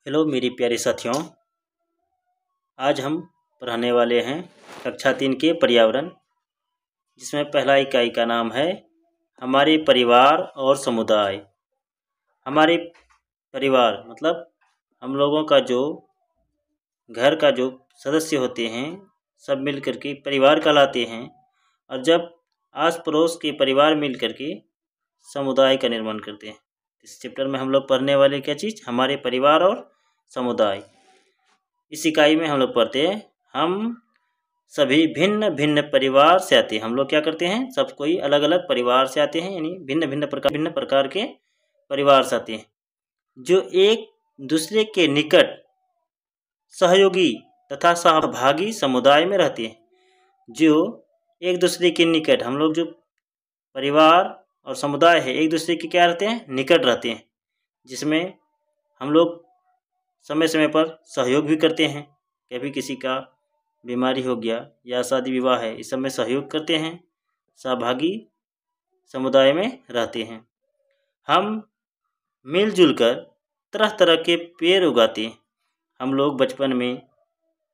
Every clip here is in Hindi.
हेलो मेरी प्यारे साथियों, आज हम पढ़ाने वाले हैं कक्षा 3 के पर्यावरण, जिसमें पहला इकाई का नाम है हमारे परिवार और समुदाय। हमारे परिवार मतलब हम लोगों का जो घर का जो सदस्य होते हैं सब मिल कर के परिवार कहलाते हैं, और जब आस पड़ोस के परिवार मिल कर के समुदाय का निर्माण करते हैं। इस चैप्टर में हम लोग पढ़ने वाले क्या चीज़, हमारे परिवार और समुदाय। इस इकाई में हम लोग पढ़ते हैं हम सभी भिन्न भिन्न परिवार से आते हैं। हम लोग क्या करते हैं, सब कोई अलग अलग परिवार से आते हैं, यानी भिन्न भिन्न प्रकार के परिवार से आते हैं, जो एक दूसरे के निकट सहयोगी तथा सहभागी समुदाय में रहते हैं। जो एक दूसरे के निकट, हम लोग जो परिवार और समुदाय है एक दूसरे के क्या रहते हैं, निकट रहते हैं, जिसमें हम लोग समय समय पर सहयोग भी करते हैं। कभी किसी का बीमारी हो गया या शादी विवाह है, इस सब में सहयोग करते हैं, सहभागी समुदाय में रहते हैं। हम मिलजुल कर तरह तरह के पेड़ उगाते हैं। हम लोग बचपन में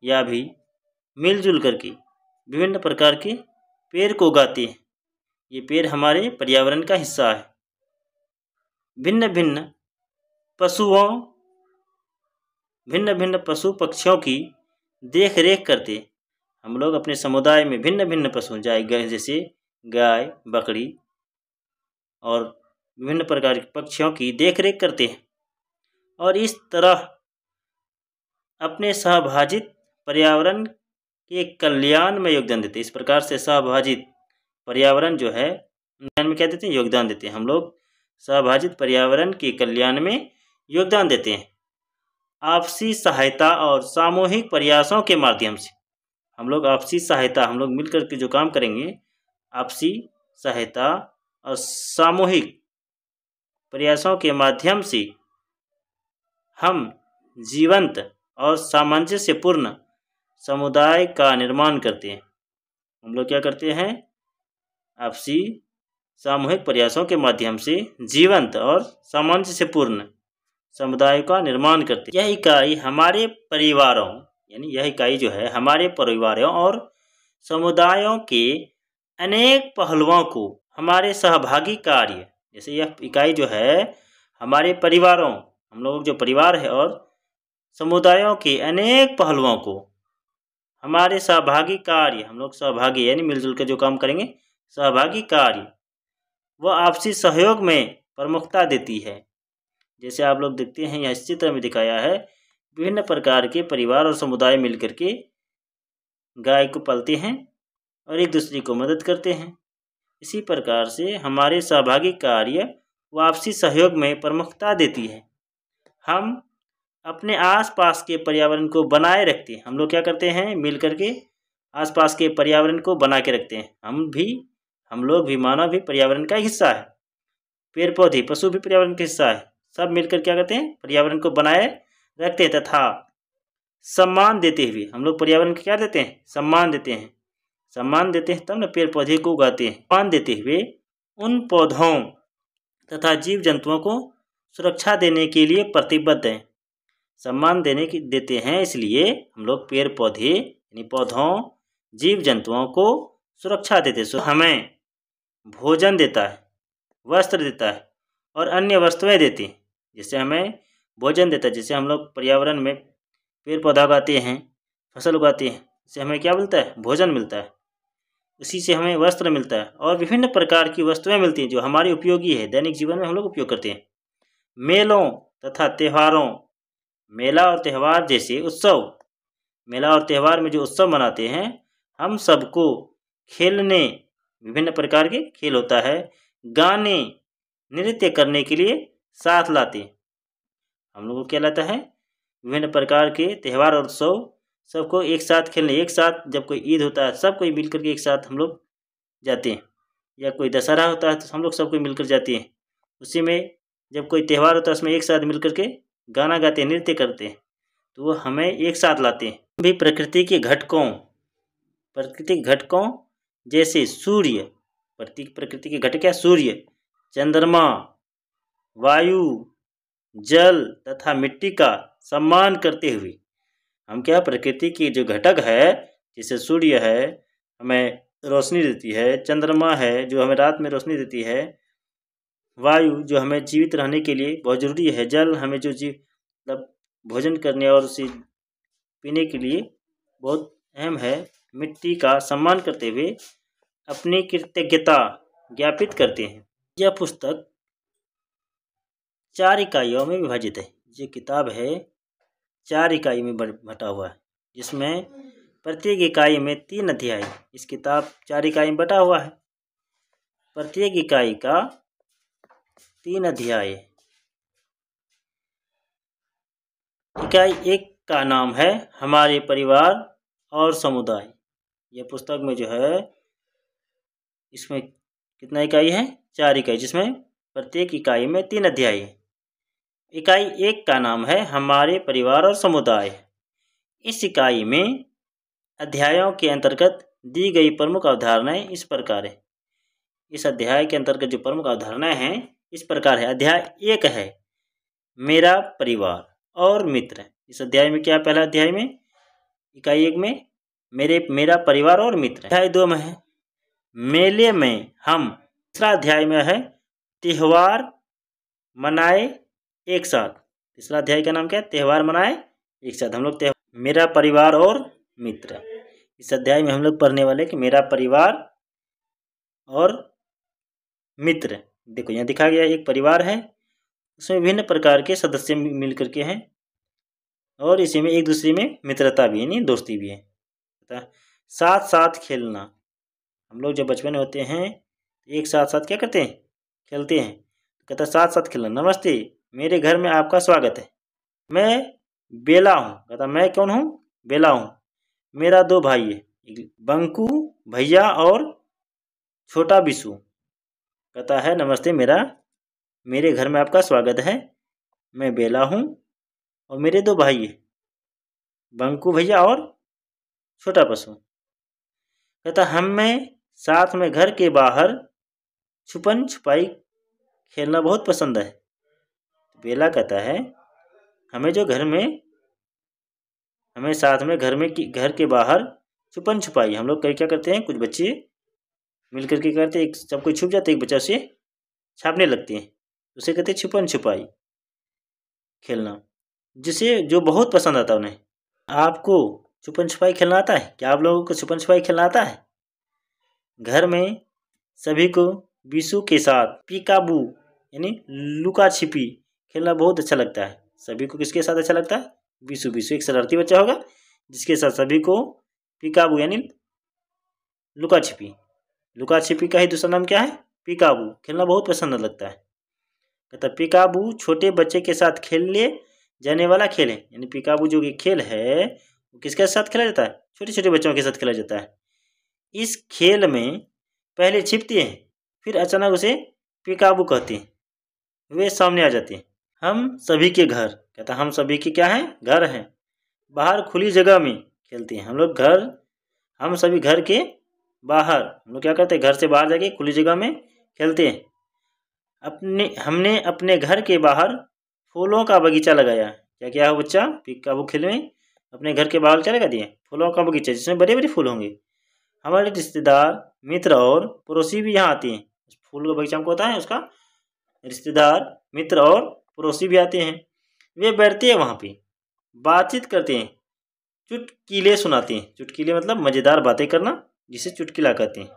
या भी मिलजुल करके विभिन्न प्रकार के पेड़ को उगाते हैं। ये पेड़ हमारे पर्यावरण का हिस्सा है। भिन्न भिन्न पशु पक्षियों की देख रेख करते हम लोग अपने समुदाय में भिन्न भिन्न पशु जैसे गाय, बकरी और विभिन्न प्रकार के पक्षियों की देख रेख करते हैं, और इस तरह अपने सहभाजित पर्यावरण के कल्याण में योगदान देते हैं। इस प्रकार से सहभाजित पर्यावरण जो है में क्या देते हैं, योगदान देते हैं। हम लोग सहभाजित पर्यावरण के कल्याण में योगदान देते हैं। आपसी सहायता और सामूहिक प्रयासों के माध्यम से हम लोग आपसी सहायता, हम लोग मिलकर के जो काम करेंगे, आपसी सहायता और सामूहिक प्रयासों के माध्यम से हम जीवंत और सामंजस्यपूर्ण समुदाय का निर्माण करते हैं। हम लोग क्या करते हैं, आपसी सामूहिक प्रयासों के माध्यम से जीवंत और सामंजस्यपूर्ण समुदाय का निर्माण करते हैं। यह इकाई हमारे परिवारों, यानी यह इकाई जो है हमारे परिवारों और समुदायों के अनेक पहलुओं को हमारे सहभागी कार्य, जैसे यह इकाई जो है हमारे परिवारों, हम लोग जो परिवार है और समुदायों के अनेक पहलुओं को हमारे सहभागी कार्य, हम लोग सहभागी यानी मिलजुल कर जो काम करेंगे, सहभागी कार्य वह आपसी सहयोग में प्रमुखता देती है। जैसे आप लोग देखते हैं, यह इस चित्र में दिखाया है, विभिन्न प्रकार के परिवार और समुदाय मिलकर के गाय को पालते हैं और एक दूसरे को मदद करते हैं। इसी प्रकार से हमारे सहभागी कार्य व आपसी सहयोग में प्रमुखता देती है। हम अपने आसपास के पर्यावरण को बनाए रखते हैं। हम लोग क्या करते हैं, मिल करके आसपास के पर्यावरण को बना के रखते हैं। हम लोग भी, मानव भी पर्यावरण का हिस्सा है। पेड़ पौधे, पशु भी पर्यावरण का हिस्सा है। सब मिलकर क्या करते हैं, पर्यावरण को बनाए रखते हैं तथा सम्मान देते हुए, हम लोग पर्यावरण को क्या देते हैं, सम्मान देते हैं। सम्मान देते हैं तब न पेड़ पौधे को उगाते हैं। सम्मान देते हुए उन पौधों तथा जीव जंतुओं को सुरक्षा देने के लिए प्रतिबद्ध हैं। सम्मान देते हैं, इसलिए हम लोग पेड़ पौधे यानी पौधों, जीव जंतुओं को सुरक्षा देते हैं। हमें भोजन देता है, वस्त्र देता है और अन्य वस्तुएं देते हैं। जैसे हमें भोजन देता है, जैसे हम लोग पर्यावरण में पेड़ पौधा उगाते हैं, फसल उगाते हैं, इससे हमें क्या मिलता है, भोजन मिलता है। उसी से हमें वस्त्र मिलता है और विभिन्न प्रकार की वस्तुएं मिलती हैं जो हमारे उपयोगी है, दैनिक जीवन में हम लोग उपयोग करते हैं। मेलों तथा त्योहारों, मेला और त्यौहार जैसे उत्सव, मेला और त्यौहार में जो उत्सव मनाते हैं, हम सबको खेलने, विभिन्न प्रकार के खेल होता है, गाने, नृत्य करने के लिए साथ लाते हैं। हम लोगों को क्या लाता है, विभिन्न प्रकार के त्यौहार और उत्सव सबको एक साथ खेलने, एक साथ जब कोई ईद होता है सब कोई मिलकर के एक साथ हम लोग जाते हैं, या कोई दशहरा होता है तो हम लोग सब कोई मिलकर जाते हैं। उसी में जब कोई त्यौहार होता है उसमें एक साथ मिलकर के गाना गाते हैं, नृत्य करते हैं, तो वो हमें एक साथ लाते हैं। भी प्राकृतिक घटकों जैसे सूर्य, प्रकृति के घटक क्या, सूर्य, चंद्रमा, वायु, जल तथा मिट्टी का सम्मान करते हुए हम क्या प्रकृति की जो घटक है, जैसे सूर्य है हमें रोशनी देती है, चंद्रमा है जो हमें रात में रोशनी देती है, वायु जो हमें जीवित रहने के लिए बहुत ज़रूरी है, जल हमें जो मतलब भोजन करने और उसे पीने के लिए बहुत अहम है, मिट्टी का सम्मान करते हुए अपनी कृतज्ञता ज्ञापित करते हैं। यह पुस्तक 4 इकाइयों में विभाजित है। ये किताब है 4 इकाई में बटा हुआ है, जिसमें प्रत्येक इकाई में 3 अध्याय। इस किताब 4 इकाई में बटा हुआ है, प्रत्येक इकाई का 3 अध्याय। इकाई 1 का नाम है हमारे परिवार और समुदाय। यह पुस्तक में जो है इसमें कितना इकाई है? 4 इकाई, जिसमें प्रत्येक इकाई में 3 अध्याय है। इकाई 1 का नाम है हमारे परिवार और समुदाय। इस इकाई में अध्यायों के अंतर्गत दी गई प्रमुख अवधारणाएं इस प्रकार है। इस अध्याय के अंतर्गत जो प्रमुख अवधारणाएं हैं इस प्रकार है। अध्याय 1 है मेरा परिवार और मित्र। इस अध्याय में क्या? पहला अध्याय में इकाई 1 में मेरा परिवार और मित्र। अध्याय 2 में है मेले में हम। तीसरा अध्याय में है त्योहार मनाए एक साथ। तीसरा अध्याय का नाम क्या है? त्योहार मनाए एक साथ। हम लोग मेरा परिवार और मित्र, इस अध्याय में हम लोग पढ़ने वाले कि मेरा परिवार और मित्र। देखो यहाँ दिखा गया एक परिवार है, उसमें विभिन्न प्रकार के सदस्य मिल करके हैं और इसी में एक दूसरे में मित्रता भी है, नहीं दोस्ती भी है। साथ साथ खेलना। हम लोग जब बचपन में होते हैं एक साथ साथ क्या करते हैं? खेलते हैं। कहता साथ साथ खेलना। नमस्ते, मेरे घर में आपका स्वागत है। मैं बेला हूँ। कहता मैं कौन हूँ? बेला हूँ। मेरा 2 भाई है, बंकू भैया और छोटा बिशु। कहता है नमस्ते, मेरे घर में आपका स्वागत है। मैं बेला हूँ और मेरे 2 भाई है, बंकू भैया और छोटा पशु। कहता हमें साथ में घर के बाहर छुपन छुपाई खेलना बहुत पसंद है। बेला कहता है हमें साथ में घर के बाहर छुपन छुपाई। हम लोग कहीं क्या करते हैं, कुछ बच्चे मिल करके करते हैं, सब कोई छुप जाते हैं, एक बच्चा उसे छापने लगते हैं, उसे कहते हैं छुपन छुपाई खेलना, जिसे जो बहुत पसंद आता है उन्हें। आपको छुपन छुपाई खेलना आता है? क्या आप लोगों को छुपन छुपाई खेलना आता है? घर में सभी को बिशु के साथ पीकाबू यानी लुका छिपी खेलना बहुत अच्छा लगता है। सभी को किसके साथ अच्छा लगता है? बिशु। बिशु एक शरारती बच्चा होगा जिसके साथ सभी को पीकाबू यानी लुका छिपी का ही दूसरा नाम क्या है? पीकाबू खेलना बहुत पसंद लगता है। कहता पीकाबू छोटे बच्चे के साथ खेलने जाने वाला खेल है। यानी पीकाबू जो खेल है वो किसके साथ खेला जाता है? छोटे छोटे बच्चों के साथ खेला जाता है। इस खेल में पहले छिपते हैं, फिर अचानक उसे पीकाबू कहते हैं, वे सामने आ जाते हैं। हम सभी के घर। कहता हम सभी के क्या हैं? घर हैं। बाहर खुली जगह में खेलते हैं। हम सभी घर के बाहर, हम लोग क्या करते हैं? घर से बाहर जाके खुली जगह में खेलते हैं। हमने अपने घर के बाहर फूलों का बगीचा लगाया। क्या है बच्चा? पीकाबू खेल में अपने घर के बाहर क्या लगा दिए? फूलों का बगीचा, जिसमें बड़े बड़े फूल होंगे। हमारे रिश्तेदार मित्र और पड़ोसी भी यहाँ आते हैं। फूल का बगीचा हमको होता है, उसका रिश्तेदार मित्र और पड़ोसी भी आते हैं। वे बैठते हैं वहाँ पे, बातचीत करते हैं, चुटकीले सुनाते हैं। चुटकीले मतलब मज़ेदार बातें करना, जिसे चुटकिला कहते हैं।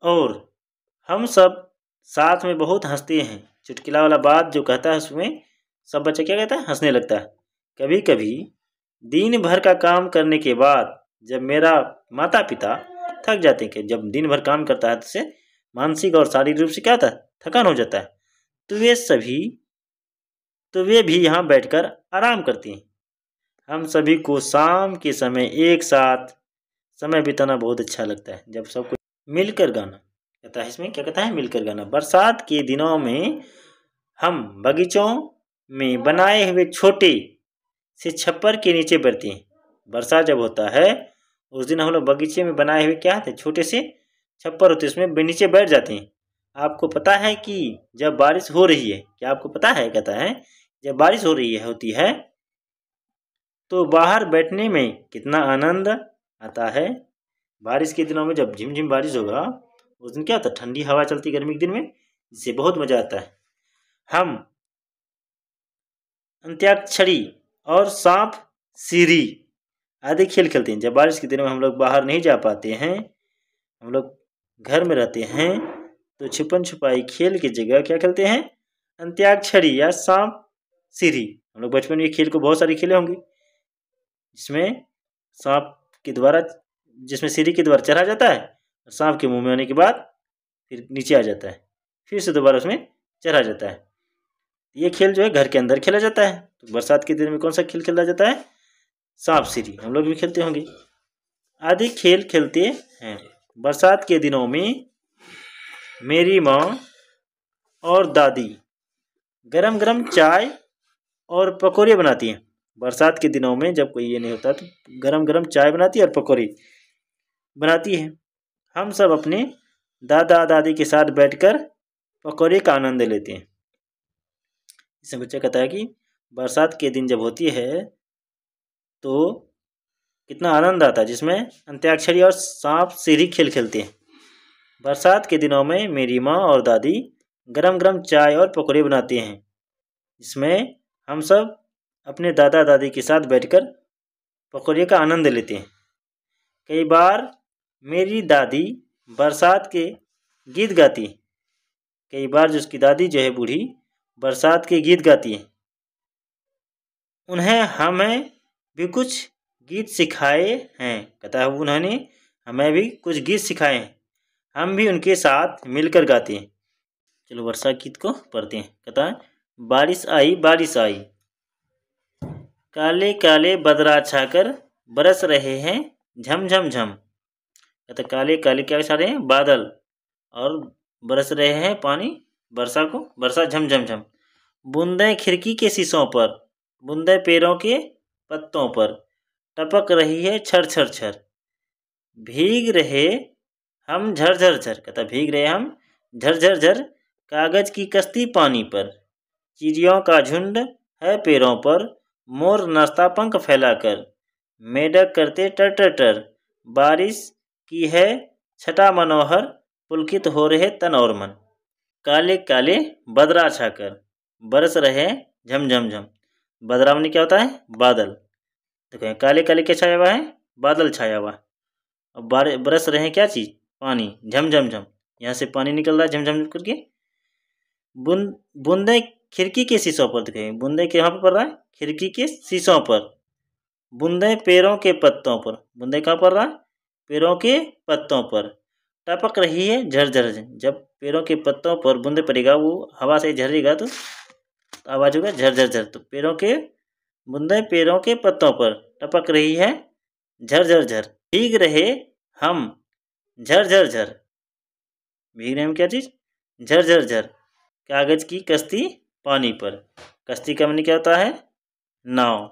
और हम सब साथ में बहुत हंसते हैं। चुटकिला वाला बात जो कहता है उसमें सब बच्चा क्या कहता है? हंसने लगता है। कभी कभी दिन भर का काम करने के बाद जब मेरा माता पिता थक जाते हैं, कि जब दिन भर काम करता है तो उससे मानसिक और शारीरिक रूप से क्या होता है? थकान हो जाता है। तो वे भी यहाँ बैठकर आराम करते हैं। हम सभी को शाम के समय एक साथ समय बिताना बहुत अच्छा लगता है, जब सब कुछ मिलकर गाना। कहता है इसमें क्या कहता है? मिलकर गाना। बरसात के दिनों में हम बगीचों में बनाए हुए छोटे से छप्पर के नीचे बैठते हैं। बरसात जब होता है उस दिन हम लोग बगीचे में बनाए हुए क्या थे? छोटे से छप्पर होते, उसमें नीचे बैठ जाते हैं। आपको पता है कि जब बारिश हो रही है, क्या आपको पता है? कहता है जब बारिश हो रही होती है तो बाहर बैठने में कितना आनंद आता है। बारिश के दिनों में जब झिमझिम बारिश होगा उस दिन क्या होता है, ठंडी हवा चलती गर्मी के दिन में, जिससे बहुत मज़ा आता है। हम अंत्याक्षरी और सांप सीढ़ी आदि खेल खेलते हैं। जब बारिश के दिनों में हम लोग बाहर नहीं जा पाते हैं, हम लोग घर में रहते हैं, तो छुपन छुपाई खेल की जगह क्या खेलते हैं, अंत्याक्षरी या सांप सीढ़ी। हम लोग बचपन में खेल को बहुत सारे खेले होंगे, जिसमें सांप के द्वारा, जिसमें सीढ़ी के द्वारा चढ़ा जाता है और सांप के मुंह में आने के बाद फिर नीचे आ जाता है, फिर से दोबारा उसमें चढ़ा जाता है। ये खेल जो है घर के अंदर खेला जाता है। तो बरसात के दिन में कौन सा खेल खेला जाता है, सांप सीढ़ी। हम लोग भी खेलते होंगे, आदि खेल खेलते हैं। बरसात के दिनों में मेरी माँ और दादी गरम गरम चाय और पकौड़े बनाती हैं। बरसात के दिनों में जब कोई ये नहीं होता तो गरम गरम चाय बनाती है और पकौड़े बनाती है। हम सब अपने दादा दादी के साथ बैठकर पकौड़े का आनंद लेते हैं। इसमें बच्चा कहता है कि बरसात के दिन जब होती है तो कितना आनंद आता है, जिसमें अंत्याक्षरी और सांप सीढ़ी खेल खेलते हैं। बरसात के दिनों में मेरी माँ और दादी गरम गरम चाय और पकौड़े बनाते हैं, जिसमें हम सब अपने दादा दादी के साथ बैठकर पकौड़े का आनंद लेते हैं। कई बार मेरी दादी बरसात के गीत गाती है। कई बार जो उसकी दादी जो है बूढ़ी बरसात के गीत गाती है। उन्हें हमें भी कुछ गीत सिखाए हैं। कहता है उन्होंने हमें भी कुछ गीत सिखाए हैं, हम भी उनके साथ मिलकर गाते हैं। चलो वर्षा गीत को पढ़ते हैं। कहता है बारिश आई बारिश आई, काले काले बदरा छाकर बरस रहे हैं झम झम झम। कहता काले काले क्या छा रहे हैं, बादल, और बरस रहे हैं पानी, वर्षा को, वर्षा झम झम झम। बूंदें खिड़की के शीशों पर, बूंदें पेड़ों के पत्तों पर टपक रही है छर छर छर। भीग रहे हम झर झर झर। कहता भीग रहे हम झर झर झर कागज की कश्ती पानी पर। चिड़ियों का झुंड है पेड़ों पर, मोर नाचता पंख फैलाकर। मेढक करते टर टर टर, बारिश की है छटा मनोहर, पुलकित हो रहे तन और मन। काले काले बदरा छाकर बरस रहे झम झम झम। बदरा में क्या होता है, बादल। देखो काले काले क्या छाया हुआ है, बादल छाया हुआ। और बरस रहे हैं क्या चीज़, पानी, झम झम झम। यहाँ से पानी निकल रहा है झम झम करके। बूंदे खिड़की के शीशों पर, देखें बूंदे के यहाँ पर पड़ रहा है, खिड़की के शीशों पर। बूंदे पेड़ों के पत्तों पर, बूंदे कहाँ पड़ रहा है, पेड़ों के पत्तों पर। टपक रही है झरझर। जब पेड़ों के पत्तों पर बूंदे पड़ेगा, वो हवा से झरेगा तो आवाज़ होगा झरझर झर। तो पेड़ों के बूंदे पेड़ों के पत्तों पर टपक रही है झरझर झर। भीग रहे हम झरझर झर। भीग रहे हम क्या चीज़, झरझर झर कागज की कश्ती पानी पर। कश्ती का मतलब क्या होता है, नाव।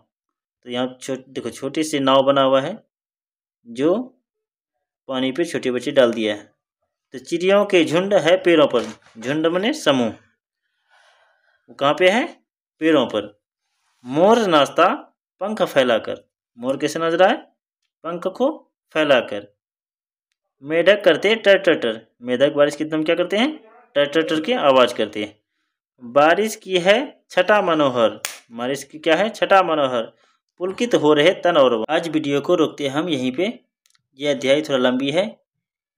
तो यहाँ देखो छोटे से नाव बना हुआ है जो पानी पे छोटे बच्चे डाल दिया है। तो चिड़ियों के झुंड है पेड़ों पर, झुंड मने समूह, वो कहाँ पे है, पेड़ों पर। मोर नाचता पंख फैलाकर, मोर कैसे नाच रहा है, पंख को फैलाकर। मेढक करते टर टर टर, मेढक बारिश के दिन क्या करते हैं, टर टर टर की आवाज़ करते हैं। बारिश की है छटा मनोहर, बारिश की क्या है, छटा मनोहर, पुलकित हो रहे तन और मन। आज वीडियो को रोकते हम यहीं पे। यह अध्याय थोड़ा लंबी है,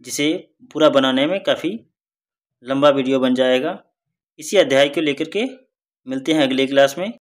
जिसे पूरा बनाने में काफ़ी लंबा वीडियो बन जाएगा। इसी अध्याय को लेकर के मिलते हैं अगले क्लास में।